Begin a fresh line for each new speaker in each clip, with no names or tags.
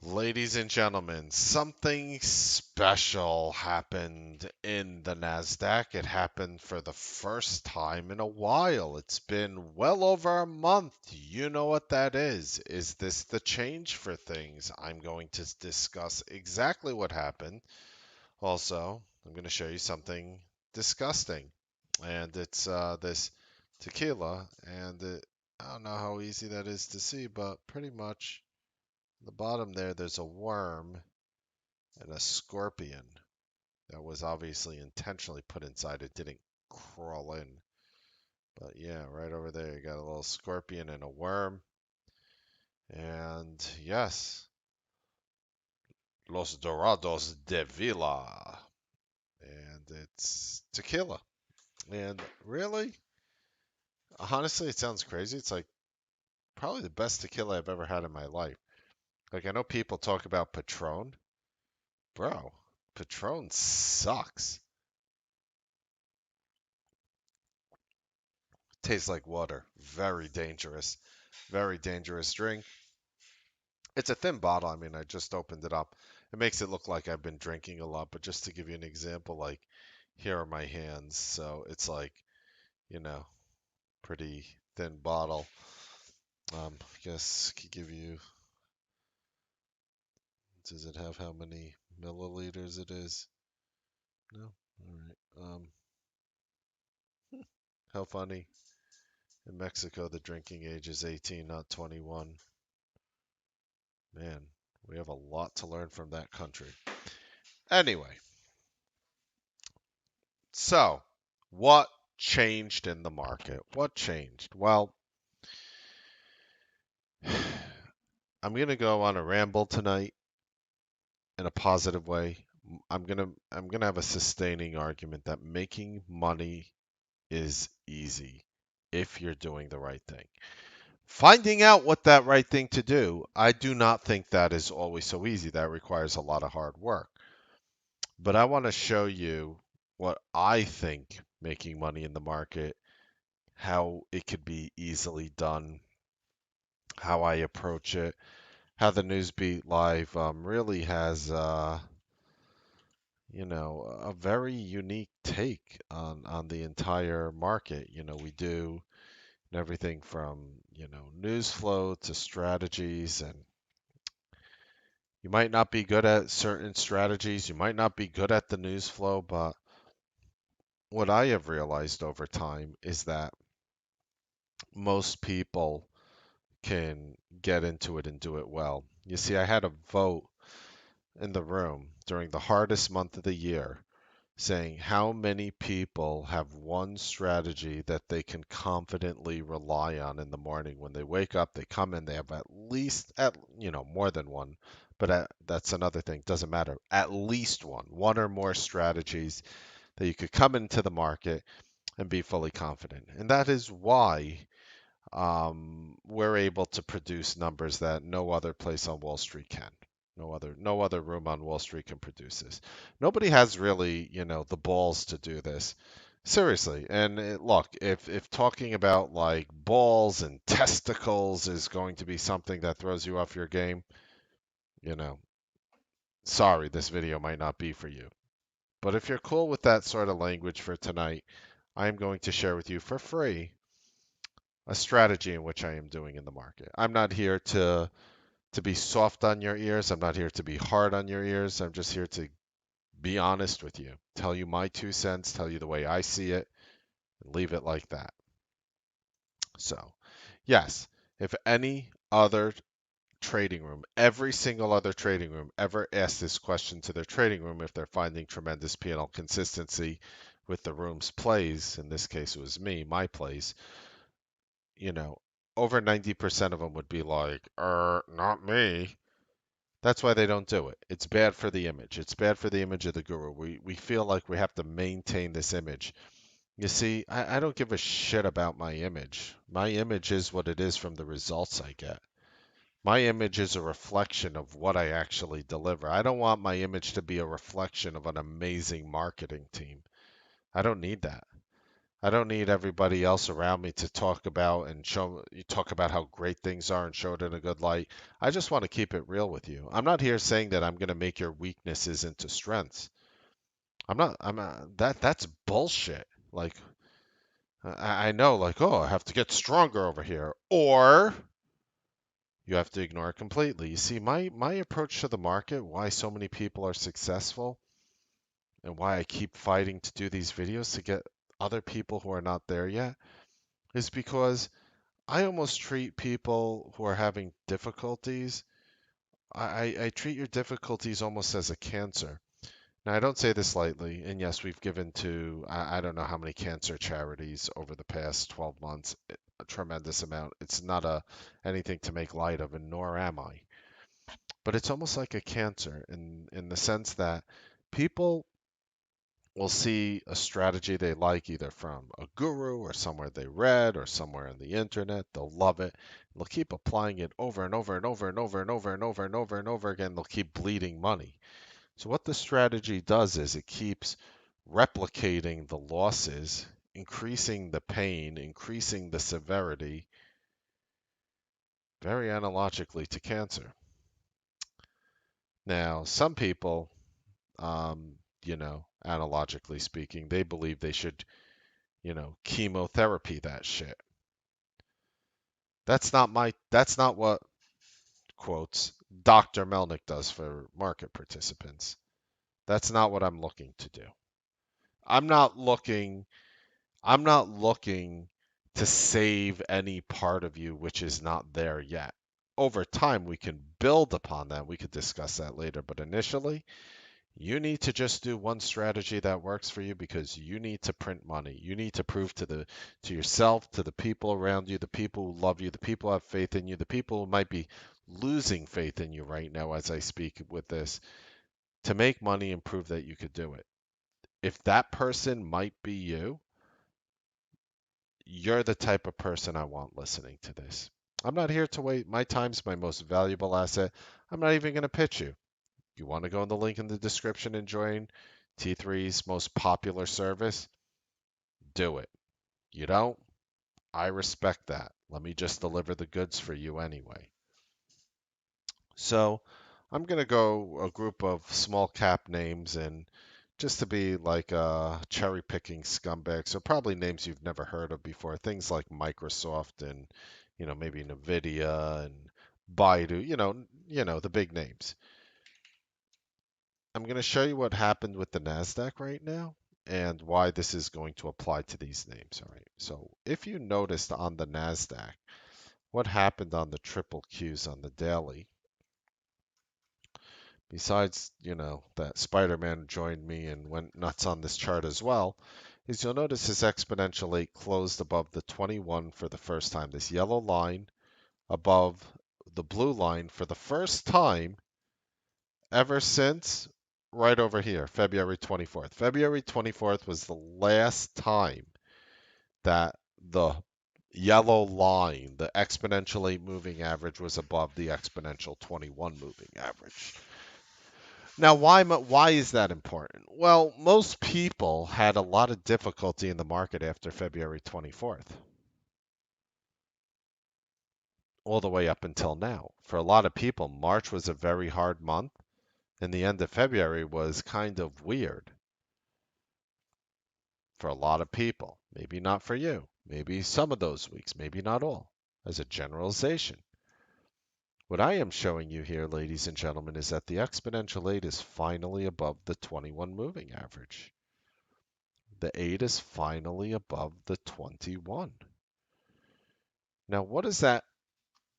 Ladies and gentlemen, something special happened in the NASDAQ. It happened for the first time in a while. It's been well over a month. You know what that is. Is this the change for things? I'm going to discuss exactly what happened. Also, I'm going to show you something disgusting. And it's this tequila. I don't know how easy that is to see, but pretty much the bottom there, there's a worm and a scorpion that was obviously intentionally put inside. It didn't crawl in. But yeah, right over there, you got a little scorpion and a worm. And yes, Los Dorados de Villa. And it's tequila. And really, honestly, it sounds crazy. It's like probably the best tequila I've ever had in my life. Like, I know people talk about Patron. Bro, Patron sucks. Tastes like water. Very dangerous. Very dangerous drink. It's a thin bottle. I mean, I just opened it up. It makes it look like I've been drinking a lot, but just to give you an example, like here are my hands. So it's like, you know, pretty thin bottle. I guess could give you, does it have how many milliliters it is? No? All right. How funny. In Mexico, the drinking age is 18, not 21. Man, we have a lot to learn from that country. Anyway, so what changed in the market? What changed? Well, I'm going to go on a ramble tonight in a positive way. I'm going to have a sustaining argument that making money is easy if you're doing the right thing. Finding out what that right thing to do, I do not think that is always so easy. That requires a lot of hard work. But I want to show you what I think making money in the market, how it could be easily done, how I approach it, how the Newsbeat Live really has, a very unique take on the entire market. We do everything from, news flow to strategies, and you might not be good at certain strategies, you might not be good at the news flow, but what I have realized over time is that most people can get into it and do it well. You see, I had a vote in the room during the hardest month of the year saying how many people have one strategy that they can confidently rely on in the morning when they wake up. They come in, they have at least more than one, but that's another thing. Doesn't matter. At least one or more strategies that you could come into the market and be fully confident. And that is why we're able to produce numbers that no other place on Wall Street can. No other room on Wall Street can produce this. Nobody has really, the balls to do this. Seriously. And look, if talking about like balls and testicles is going to be something that throws you off your game, you know, sorry, this video might not be for you. But if you're cool with that sort of language for tonight, I'm going to share with you for free a strategy in which I am doing in the market. I'm not here to be soft on your ears. I'm not here to be hard on your ears. I'm just here to be honest with you, tell you my 2 cents, tell you the way I see it, and leave it like that. So, yes, if any other trading room, every single other trading room ever asks this question to their trading room, if they're finding tremendous P&L consistency with the room's plays, in this case it was me, my plays, you know, over 90% of them would be like, not me. That's why they don't do it. It's bad for the image. It's bad for the image of the guru. We feel like we have to maintain this image. You see, I don't give a shit about my image. My image is what it is from the results I get. My image is a reflection of what I actually deliver. I don't want my image to be a reflection of an amazing marketing team. I don't need that. I don't need everybody else around me to talk about and show you talk about how great things are and show it in a good light. I just want to keep it real with you. I'm not here saying that I'm going to make your weaknesses into strengths. That's bullshit. Like I know like, oh, I have to get stronger over here, or you have to ignore it completely. You see, my approach to the market, why so many people are successful, and why I keep fighting to do these videos to get other people who are not there yet, is because I almost treat people who are having difficulties. I treat your difficulties almost as a cancer. Now, I don't say this lightly, and yes, we've given to I don't know how many cancer charities over the past 12 months, a tremendous amount. It's not anything to make light of, and nor am I. But it's almost like a cancer in the sense that people will see a strategy they like either from a guru or somewhere they read or somewhere on the internet. They'll love it. They'll keep applying it over and over and over and over and over and over and over and over again. They'll keep bleeding money. So what the strategy does is it keeps replicating the losses, increasing the pain, increasing the severity, very analogically to cancer. Now, some people, analogically speaking, they believe they should, chemotherapy that shit. That's not what, quotes, Dr. Melnick does for market participants. That's not what I'm looking to do. I'm not looking I'm not looking to save any part of you which is not there yet. Over time, we can build upon that. We could discuss that later. But initially, you need to just do one strategy that works for you because you need to print money. You need to prove to yourself, to the people around you, the people who love you, the people who have faith in you, the people who might be losing faith in you right now as I speak with this, to make money and prove that you could do it. If that person might be you, you're the type of person I want listening to this. I'm not here to wait. My time's my most valuable asset. I'm not even going to pitch you. You want to go in the link in the description and join T3's most popular service? Do it. You don't? I respect that. Let me just deliver the goods for you anyway. So I'm going to go a group of small cap names and just to be like cherry picking scumbags. So probably names you've never heard of before. Things like Microsoft and maybe Nvidia and Baidu. The big names. I'm going to show you what happened with the NASDAQ right now and why this is going to apply to these names. All right. So if you noticed on the NASDAQ, what happened on the triple Qs on the daily, besides, that Spider-Man joined me and went nuts on this chart as well, is you'll notice his exponential 8 closed above the 21 for the first time. This yellow line above the blue line for the first time ever since right over here, February 24th. February 24th was the last time that the yellow line, the exponential 8 moving average, was above the exponential 21 moving average. Now, why is that important? Well, most people had a lot of difficulty in the market after February 24th, all the way up until now. For a lot of people, March was a very hard month, and the end of February was kind of weird for a lot of people. Maybe not for you. Maybe some of those weeks, maybe not all, as a generalization. What I am showing you here, ladies and gentlemen, is that the exponential 8 is finally above the 21 moving average. The 8 is finally above the 21. Now, what does that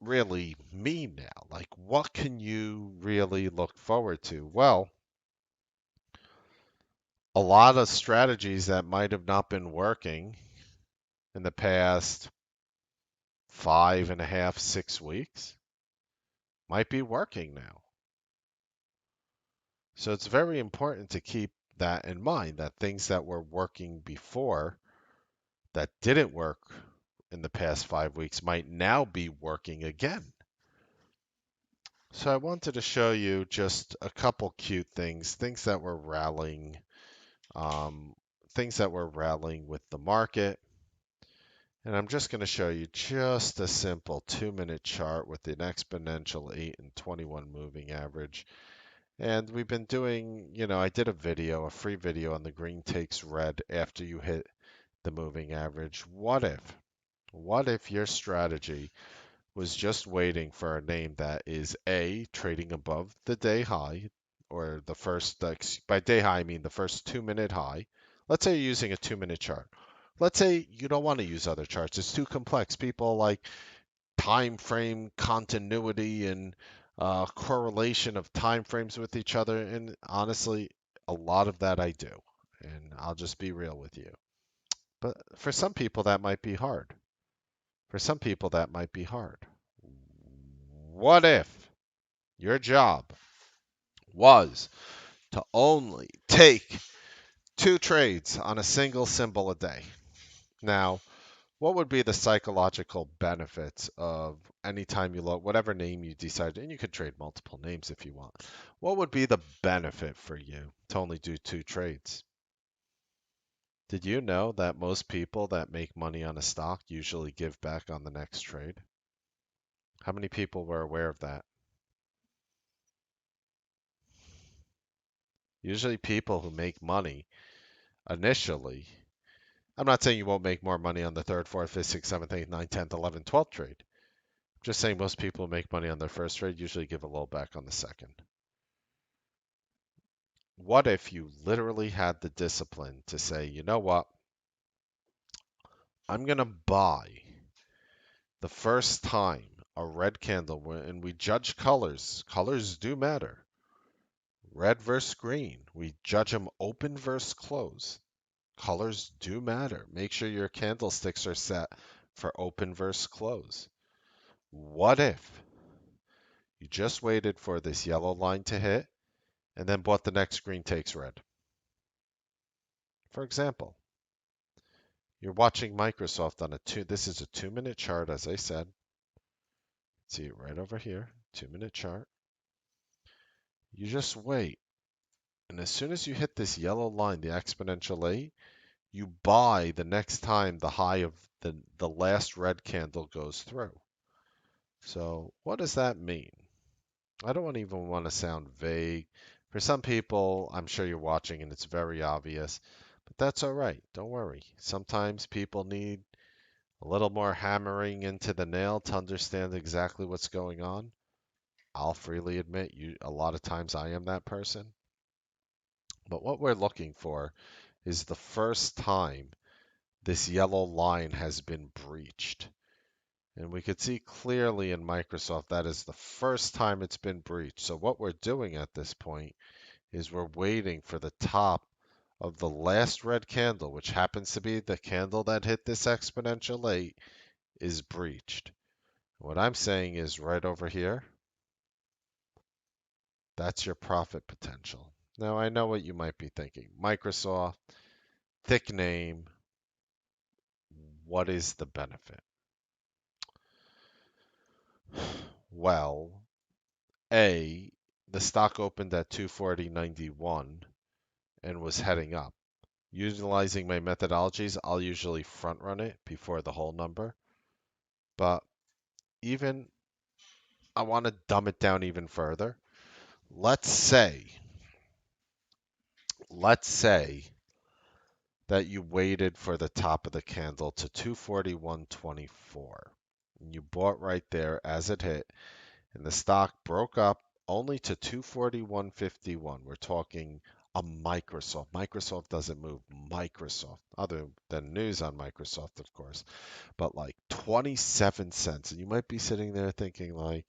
really mean now? Like, what can you really look forward to? Well, a lot of strategies that might have not been working in the past 5.5, 6 weeks might be working now. So it's very important to keep that in mind, that things that were working before that didn't work in the past 5 weeks might now be working again. So I wanted to show you just a couple cute things that were rallying, um, things that were rallying with the market. And I'm just going to show you just a simple 2-minute chart with an exponential 8 and 21 moving average. And we've been doing, I did a free video on the green takes red after you hit the moving average. What if your strategy was just waiting for a name that is A, trading above the day high, or the first, by day high, I mean the first 2-minute high. Let's say you're using a 2-minute chart. Let's say you don't want to use other charts. It's too complex. People like time frame continuity and correlation of time frames with each other. And honestly, a lot of that I do. And I'll just be real with you. But for some people, that might be hard. For some people, that might be hard. What if your job was to only take 2 trades on a single symbol a day? Now, what would be the psychological benefits of any time you load whatever name you decide, and you could trade multiple names if you want. What would be the benefit for you to only do 2 trades? Did you know that most people that make money on a stock usually give back on the next trade? How many people were aware of that? Usually people who make money initially, I'm not saying you won't make more money on the third, fourth, fifth, sixth, seventh, eighth, ninth, 10th, 11th, 12th trade. Just saying most people who make money on their first trade usually give a little back on the second. What if you literally had the discipline to say, you know what? I'm going to buy the first time a red candle, and we judge colors. Colors do matter. Red versus green. We judge them open versus close. Colors do matter. Make sure your candlesticks are set for open versus close. What if you just waited for this yellow line to hit and then bought the next green takes red? For example, you're watching Microsoft on this is a 2-minute chart, as I said. See it right over here, 2-minute chart. You just wait. And as soon as you hit this yellow line, the exponential 8, you buy the next time the high of the last red candle goes through. So what does that mean? I don't even want to sound vague. For some people, I'm sure you're watching and it's very obvious, but that's all right. Don't worry. Sometimes people need a little more hammering into the nail to understand exactly what's going on. I'll freely admit a lot of times I am that person. But what we're looking for is the first time this yellow line has been breached. And we could see clearly in Microsoft that is the first time it's been breached. So what we're doing at this point is we're waiting for the top of the last red candle, which happens to be the candle that hit this exponential 8, is breached. What I'm saying is right over here, that's your profit potential. Now, I know what you might be thinking. Microsoft, thick name, what is the benefit? Well, A, the stock opened at 240.91 and was heading up. Utilizing my methodologies, I'll usually front run it before the whole number. But even I want to dumb it down even further. Let's say that you waited for the top of the candle to 241.24. And you bought right there as it hit, and the stock broke up only to 241.51. We're talking a Microsoft. Microsoft doesn't move. Microsoft, other than news on Microsoft, of course, but like 27 cents. And you might be sitting there thinking like,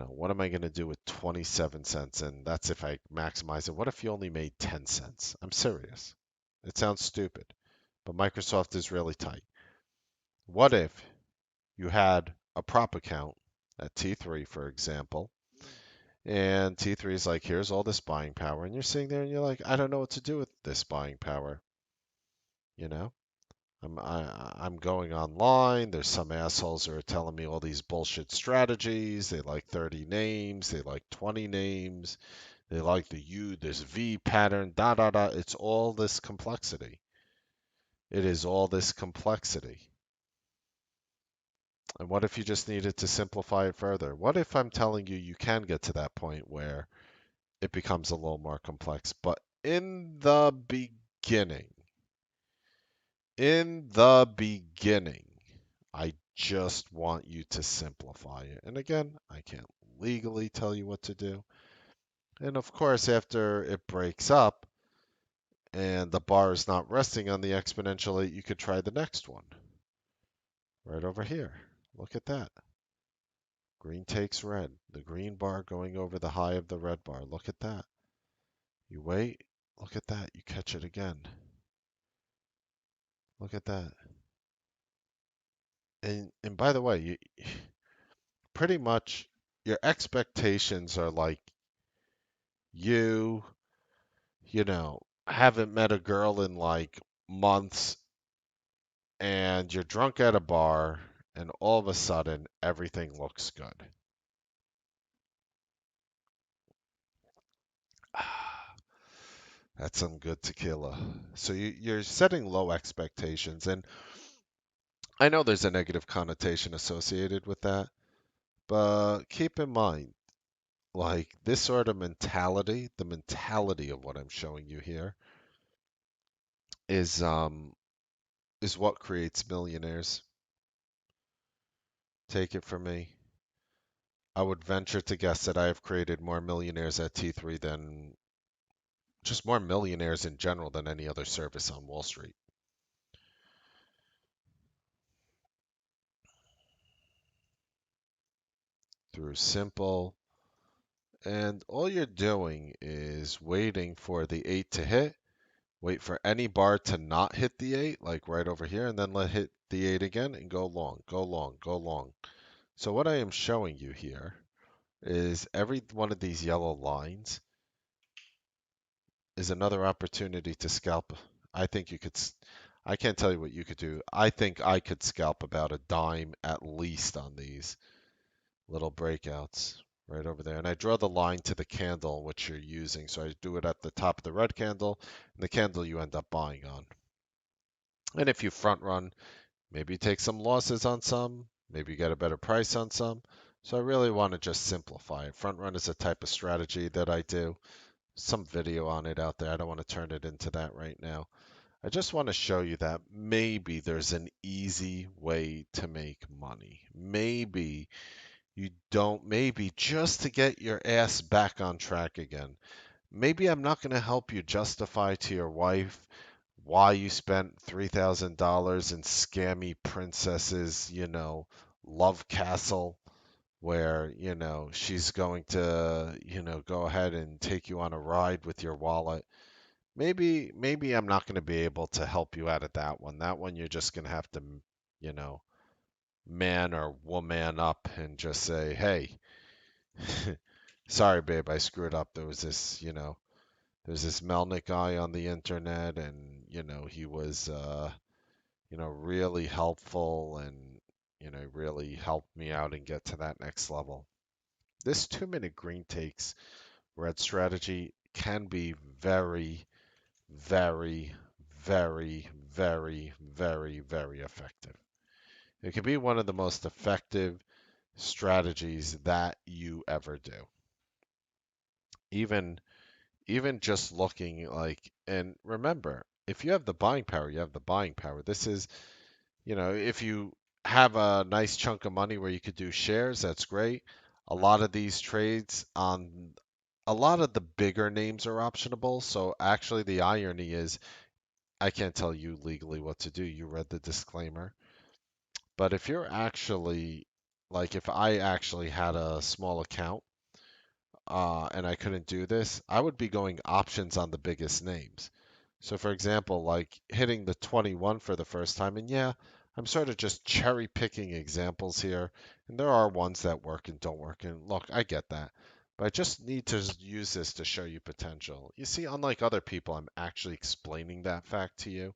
what am I going to do with 27 cents? And that's if I maximize it. What if you only made 10 cents? I'm serious. It sounds stupid, but Microsoft is really tight. What if you had a prop account at T3, for example, and T3 is like, here's all this buying power, and you're sitting there and you're like, I don't know what to do with this buying power. You know, I'm going online. There's some assholes who are telling me all these bullshit strategies. They like 30 names. They like 20 names. They like the U, this V pattern, da da da. It's all this complexity. It is all this complexity. And what if you just needed to simplify it further? What if I'm telling you you can get to that point where it becomes a little more complex, but beginning, in the beginning, I just want you to simplify it. And again, I can't legally tell you what to do. And of course, after it breaks up and the bar is not resting on the exponential 8, you could try the next one right over here. Look at that. Green takes red. The green bar going over the high of the red bar. Look at that. You wait. Look at that. You catch it again. Look at that. And by the way, pretty much your expectations are like you, haven't met a girl in like months and you're drunk at a bar and all of a sudden everything looks good. That's some good tequila. So you're setting low expectations, and I know there's a negative connotation associated with that, but keep in mind, like this sort of mentality, the mentality of what I'm showing you here is um is what creates millionaires. Take it from me. I would venture to guess that I have created more millionaires at T3 than just more millionaires in general than any other service on Wall Street. Through simple, and all you're doing is waiting for the 8 to hit, wait for any bar to not hit the 8, like right over here, and then let hit the 8 again and go long, go long, go long. So what I am showing you here is every one of these yellow lines is another opportunity to scalp. I think you could, I can't tell you what you could do. I think I could scalp about a dime at least on these little breakouts right over there. And I draw the line to the candle which you're using. So I do it at the top of the red candle and the candle you end up buying on. And if you front run, maybe you take some losses on some, maybe you get a better price on some. So I really want to just simplify it. Front run is a type of strategy that I do. Some video on it out there. I don't want to turn it into that right now. I just want to show you that maybe there's an easy way to make money. Maybe you don't, maybe just to get your ass back on track again. Maybe I'm not going to help you justify to your wife why you spent $3,000 in scammy princesses, love castle, where, she's going to, go ahead and take you on a ride with your wallet. Maybe I'm not going to be able to help you out at that one. That one you're just going to have to, you know, man or woman up and just say, "Hey, sorry babe, I screwed up. There's this Melnick guy on the internet and, he was really helpful and, really helped me out and get to that next level." This 2-minute green takes red strategy can be very, very, very, very, very, very effective. It can be one of the most effective strategies that you ever do. Even even just looking like, and remember, if you have the buying power, you have the buying power. This is, if you have a nice chunk of money where you could do shares, that's great. A lot of these trades on a lot of the bigger names are optionable. So actually the irony is I can't tell you legally what to do. You read the disclaimer. But if you're actually, like, if I actually had a small account and I couldn't do this, I would be going options on the biggest names. So, for example, like hitting the 21 for the first time, and yeah, I'm sort of just cherry picking examples here, and there are ones that work and don't work. And look, I get that. But I just need to use this to show you potential. You see, unlike other people, I'm actually explaining that fact to you.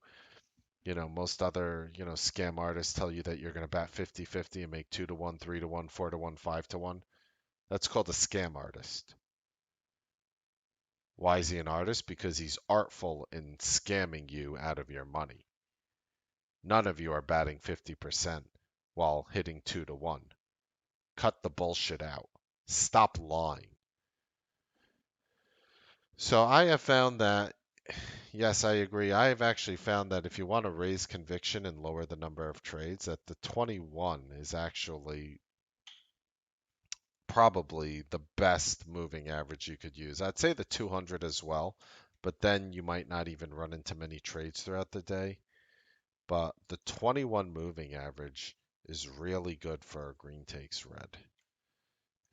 Most other, scam artists tell you that you're going to bat 50-50 and make 2 to 1, 3 to 1, 4 to 1, 5 to 1. That's called a scam artist. Why is he an artist? Because he's artful in scamming you out of your money. None of you are batting 50% while hitting 2 to 1. Cut the bullshit out. Stop lying. So I have found that, yes, I agree. I have actually found that if you want to raise conviction and lower the number of trades, that the 21 is actually probably the best moving average you could use. I'd say the 200 as well, but then you might not even run into many trades throughout the day. But the 21 moving average is really good for green takes red.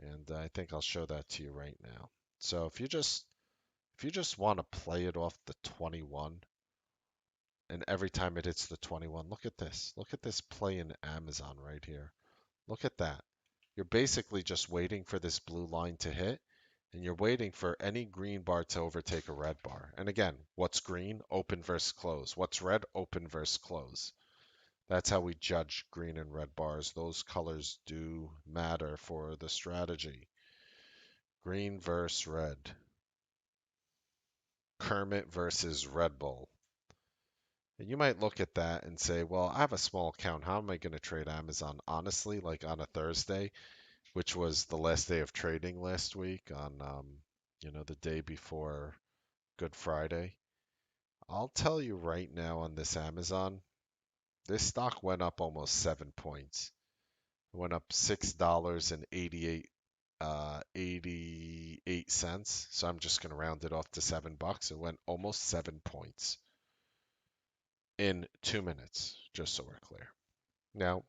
And I think I'll show that to you right now. So if you just want to play it off the 21, and every time it hits the 21, look at this. Look at this play in Amazon right here. Look at that. You're basically just waiting for this blue line to hit, and you're waiting for any green bar to overtake a red bar. And again, what's green? Open versus close. What's red? Open versus close. That's how we judge green and red bars. Those colors do matter for the strategy. Green versus red. Kermit versus Red Bull. And you might look at that and say, well, I have a small account. How am I going to trade Amazon? Honestly, like on a Thursday, which was the last day of trading last week on, the day before Good Friday. I'll tell you right now on this Amazon, this stock went up almost 7 points. It went up $6.88. So I'm just gonna round it off to $7. It went almost 7 points in 2 minutes, just so we're clear. Now,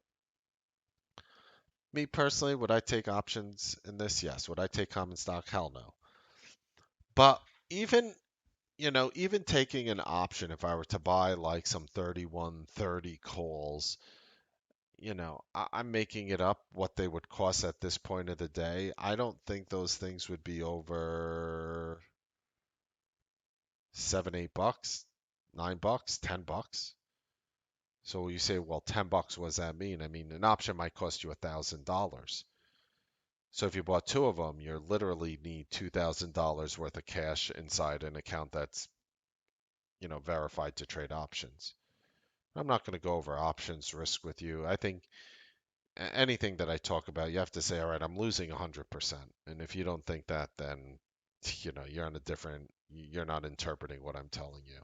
me personally, would I take options in this? Yes. Would I take common stock? Hell no. But even even taking an option, if I were to buy like some 3130 calls, I'm making it up what they would cost at this point of the day. I don't think those things would be over $7, $8, $9, $10. So you say, well, $10, what does that mean? I mean, an option might cost you $1,000. So if you bought two of them, you literally need $2,000 worth of cash inside an account that's, verified to trade options. I'm not going to go over options risk with you. I think anything that I talk about, you have to say, all right, I'm losing 100%. And if you don't think that, then, you're not interpreting what I'm telling you.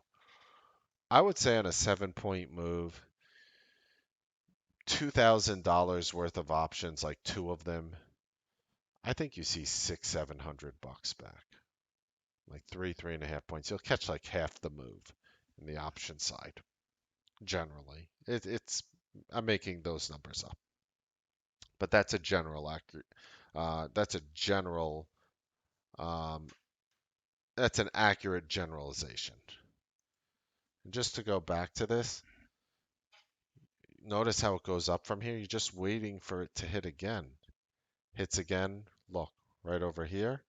I would say on a 7 point move, $2,000 worth of options, like two of them, I think you see $600-700 back. Like 3.5 points. You'll catch like half the move in the option side. Generally, I'm making those numbers up, but that's a general accurate. That's a general. Um, that's an accurate generalization. And just to go back to this, notice how it goes up from here. You're just waiting for it to hit again. Hits again. Look right over here.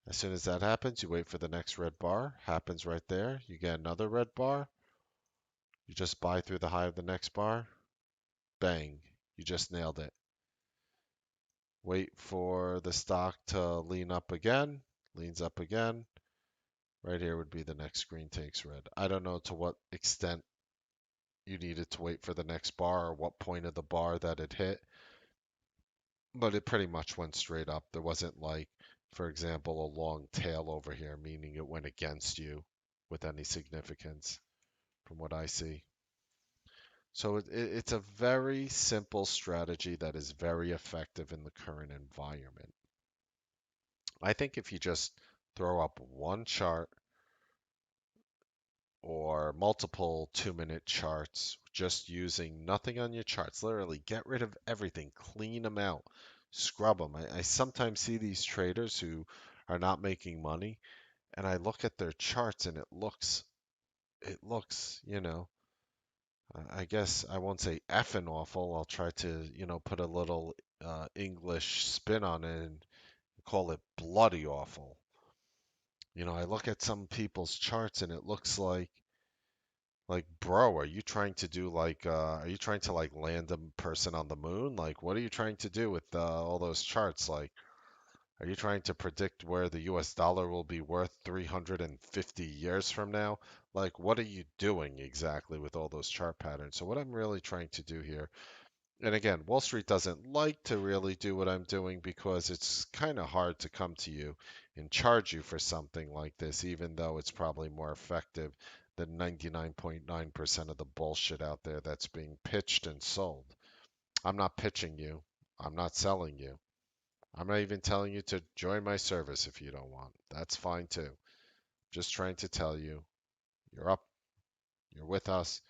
As soon as that happens, you wait for the next red bar. Happens right there. You get another red bar. You just buy through the high of the next bar. Bang. You just nailed it. Wait for the stock to lean up again. Leans up again. Right here would be the next green takes red. I don't know to what extent you needed to wait for the next bar or what point of the bar that it hit, but it pretty much went straight up. There wasn't like, for example, a long tail over here, meaning it went against you with any significance from what I see. So it's a very simple strategy that is very effective in the current environment. I think if you just throw up one chart or multiple 2 minute charts, just using nothing on your charts, literally get rid of everything, clean them out, scrub them. I sometimes see these traders who are not making money, and I look at their charts and it looks, I guess I won't say effing awful. I'll try to, put a little English spin on it and call it bloody awful. I look at some people's charts and it looks like, bro, are you trying to do are you trying to like land a person on the moon? Like, what are you trying to do with all those charts? Like, Are you trying to predict where the US dollar will be worth 350 years from now? Like, what are you doing exactly with all those chart patterns? So, what I'm really trying to do here, and again, Wall Street doesn't like to really do what I'm doing because it's kind of hard to come to you and charge you for something like this, even though it's probably more effective than 99.9% of the bullshit out there that's being pitched and sold. I'm not pitching you. I'm not selling you. I'm not even telling you to join my service if you don't want. That's fine too. Just trying to tell you, you're up, you're with us,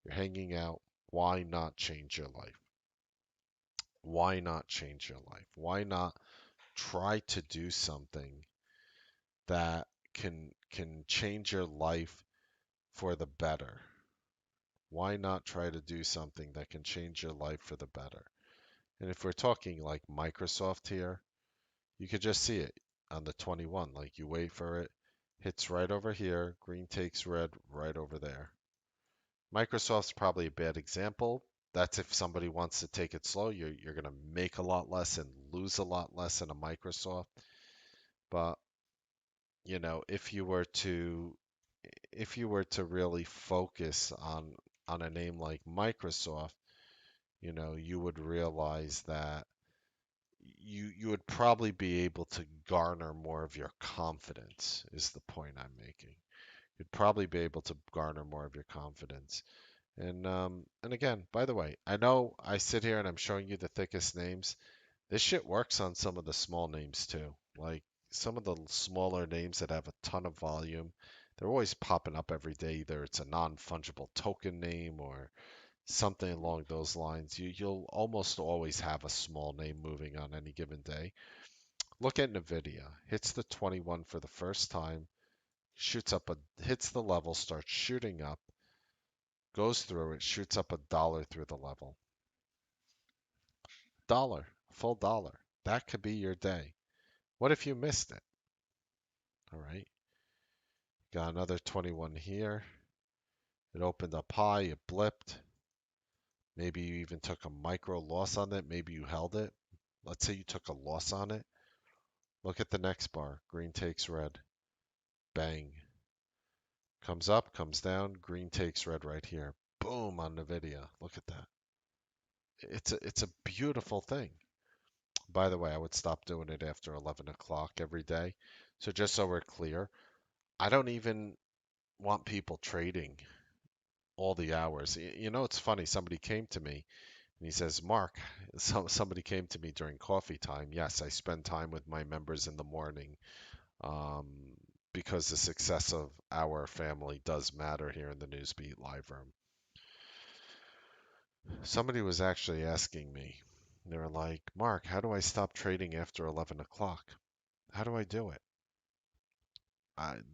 you're hanging out. Why not change your life? Why not change your life? Why not try to do something that can change your life for the better? Why not try to do something that can change your life for the better? And if we're talking like Microsoft here, you could just see it on the 21. Like you wait for it, hits right over here, green takes red right over there. Microsoft's probably a bad example. That's if somebody wants to take it slow. You're going to make a lot less and lose a lot less in a Microsoft. But, if you were to really focus on a name like Microsoft, you would realize that you would probably be able to garner more of your confidence, is the point I'm making. You'd probably be able to garner more of your confidence. And again, by the way, I know I sit here and I'm showing you the thickest names. This shit works on some of the small names too. Like some of the smaller names that have a ton of volume, they're always popping up every day. Either it's a non-fungible token name or something along those lines. You'll almost always have a small name moving on any given day. Look at Nvidia. Hits the 21 for the first time, hits the level, starts shooting up, goes through it, shoots up $1 through the level. Dollar, full dollar. That could be your day. What if you missed it? All right. Got another 21 here. It opened up high, it blipped. Maybe you even took a micro loss on it. Maybe you held it. Let's say you took a loss on it. Look at the next bar. Green takes red. Bang. Comes up, comes down. Green takes red right here. Boom on Nvidia. Look at that. It's a beautiful thing. By the way, I would stop doing it after 11 o'clock every day. So just so we're clear, I don't even want people trading all the hours. It's funny. Somebody came to me and he says, Mark, somebody came to me during coffee time. Yes, I spend time with my members in the morning um, because the success of our family does matter here in the Newsbeat live room. Somebody was actually asking me, they were like, Mark, how do I stop trading after 11 o'clock? How do I do it?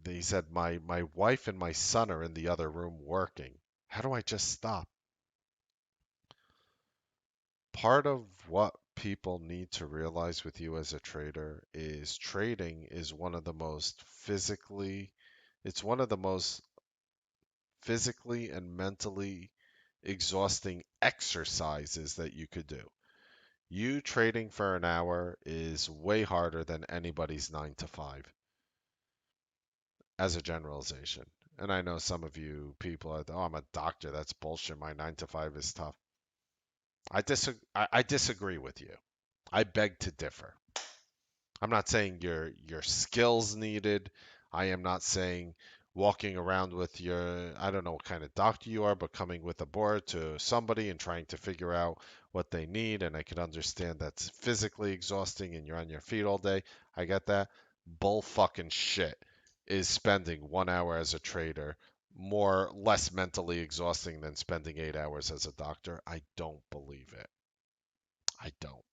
They said, my wife and my son are in the other room working. How do I just stop? Part of what people need to realize with you as a trader is trading is one of the most it's one of the most physically and mentally exhausting exercises that you could do. You trading for an hour is way harder than anybody's 9 to 5 as a generalization. And I know some of you people are, oh, I'm a doctor. That's bullshit. My 9 to 5 is tough. I disagree with you. I beg to differ. I'm not saying your skills needed. I am not saying walking around with I don't know what kind of doctor you are, but coming with a board to somebody and trying to figure out what they need. And I can understand that's physically exhausting and you're on your feet all day. I get that. Bull fucking shit is spending 1 hour as a trader less mentally exhausting than spending 8 hours as a doctor. I don't believe it. I don't.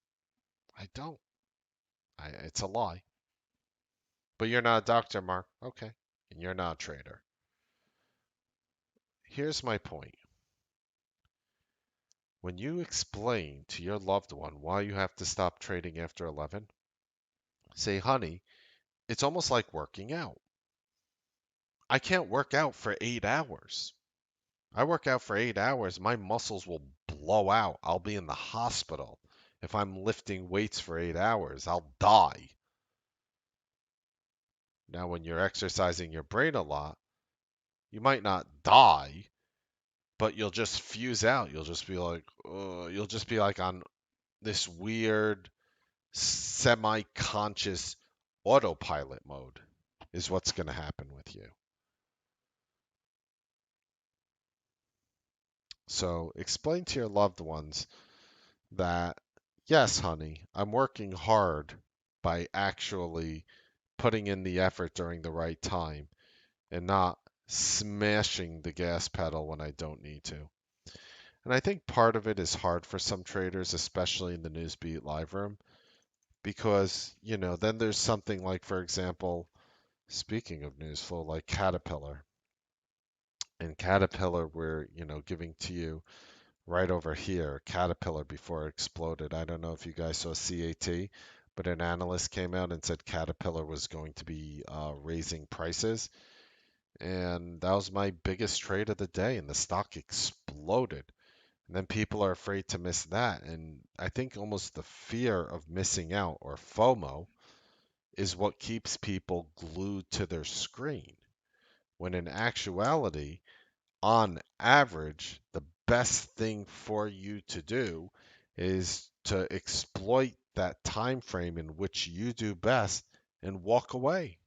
I don't. It's a lie. But you're not a doctor, Mark. Okay. And you're not a trader. Here's my point. When you explain to your loved one why you have to stop trading after 11, say, honey, it's almost like working out. I can't work out for 8 hours. I work out for 8 hours, my muscles will blow out. I'll be in the hospital. If I'm lifting weights for 8 hours, I'll die. Now, when you're exercising your brain a lot, you might not die, but you'll just fuse out. You'll just be like on this weird semi-conscious autopilot mode is what's going to happen with you. So explain to your loved ones that, yes, honey, I'm working hard by actually putting in the effort during the right time and not smashing the gas pedal when I don't need to. And I think part of it is hard for some traders, especially in the Newsbeat live room, because, then there's something like, for example, speaking of news flow, like Caterpillar. And Caterpillar, we're, giving to you right over here, Caterpillar before it exploded. I don't know if you guys saw CAT, but an analyst came out and said Caterpillar was going to be raising prices. And that was my biggest trade of the day, and the stock exploded. And then people are afraid to miss that. And I think almost the fear of missing out, or FOMO, is what keeps people glued to their screen. When in actuality, on average, the best thing for you to do is to exploit that time frame in which you do best and walk away.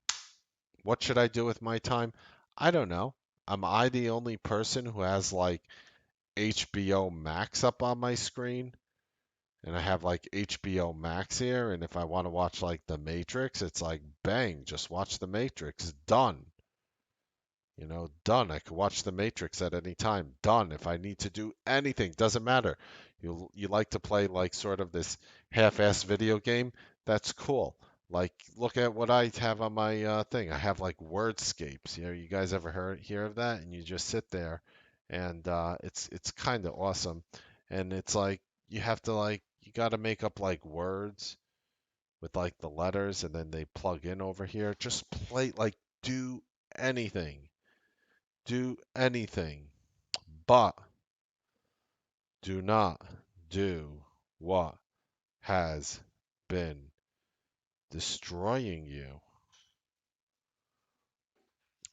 What should I do with my time? I don't know. Am I the only person who has like HBO Max up on my screen? And I have like HBO Max here, and if I want to watch like The Matrix, it's like bang, just watch The Matrix, done. Done. I could watch The Matrix at any time. Done. If I need to do anything, doesn't matter. You like to play like sort of this half-ass video game? That's cool. Like, look at what I have on my thing. I have like wordscapes. You guys ever hear of that? And you just sit there, and it's kind of awesome. And it's like you have to like you got to make up like words with like the letters, and then they plug in over here. Just play like do anything do anything, but do not do what has been destroying you.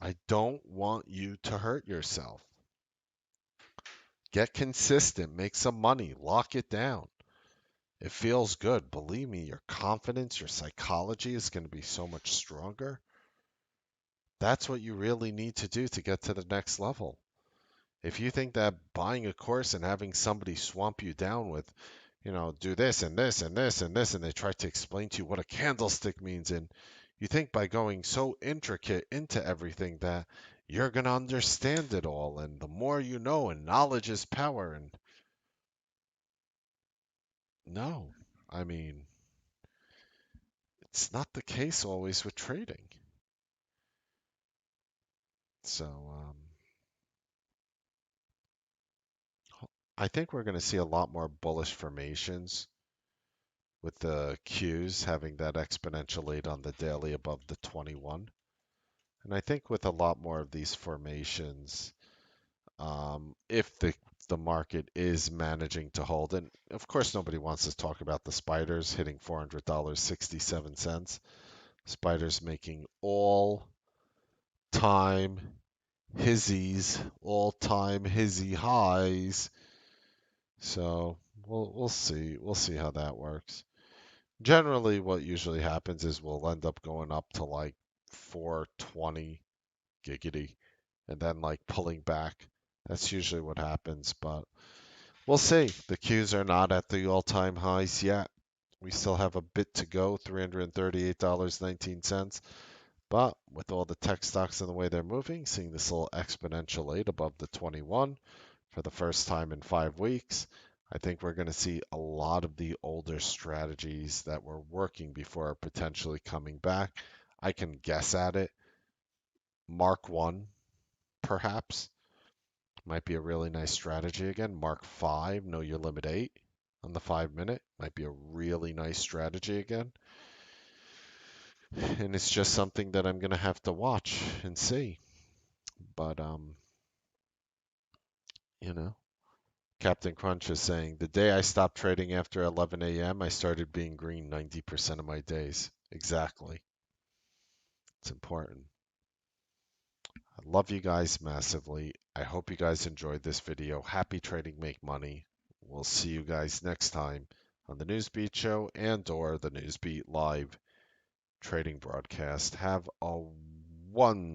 I don't want you to hurt yourself. Get consistent, make some money, lock it down. It feels good. Believe me, your confidence, your psychology is going to be so much stronger. That's what you really need to do to get to the next level. If you think that buying a course and having somebody swamp you down with, do this and this and this and this, and they try to explain to you what a candlestick means, and you think by going so intricate into everything that you're going to understand it all, and the more you know, and knowledge is power, and no, I mean, it's not the case always with trading. So, I think we're going to see a lot more bullish formations with the Qs having that exponential lead on the daily above the 21. And I think with a lot more of these formations, if the market is managing to hold, and of course nobody wants to talk about the spiders hitting $400.67. Spiders making time all-time hizzy highs. So we'll see. We'll see how that works. Generally, what usually happens is we'll end up going up to like 420 giggity and then like pulling back. That's usually what happens, but we'll see. The Qs are not at the all-time highs yet. We still have a bit to go, $338.19. But with all the tech stocks and the way they're moving, seeing this little exponential rate above the 21 for the first time in 5 weeks, I think we're going to see a lot of the older strategies that were working before are potentially coming back. I can guess at it. Mark 1, perhaps, might be a really nice strategy again. Mark 5, know your limit 8 on the 5 minute, might be a really nice strategy again. And it's just something that I'm going to have to watch and see. But, you know, Captain Crunch is saying, the day I stopped trading after 11 a.m., I started being green 90% of my days. Exactly. It's important. I love you guys massively. I hope you guys enjoyed this video. Happy trading, make money. We'll see you guys next time on the Newsbeat show and or the Newsbeat live trading broadcast. Have a one